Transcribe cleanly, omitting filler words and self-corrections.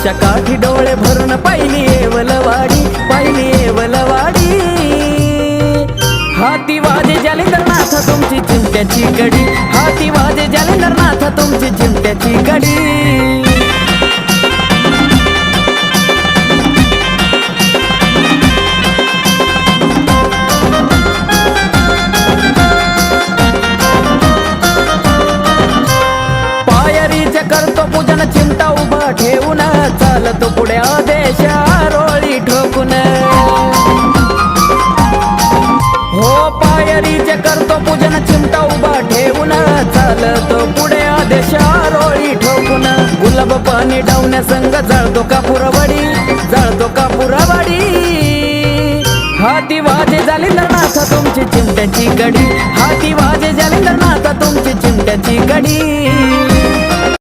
नदीच्या काठी डोळे भरून पाहिली येवलवाडी, पाहिली येवलवाडी। हाती वाजे जालिंदरनाथ तुमची चिमट्याची गडी, हाती वाजे जालिंदरनाथ तुमची चिमट्याची गडी। करतो पूजन चिमटा उभा ठेवून, चालतो पुढे आदेश आरोळी ठोकून। हो पायरीचे करतो पूजन चिमटा उभा ठेवून, चालतो पुढे आदेश आरोळी ठोकून। गुलाब पाणी डावण्या संग जाळतो कापूरवाडी, जाळतो कापूरवाडी। हाती वाजे जालिंदरनाथ तुमची चिमट्याची गडी, हाती वाजे जालिंदरनाथ तुमची चिमट्याची गडी।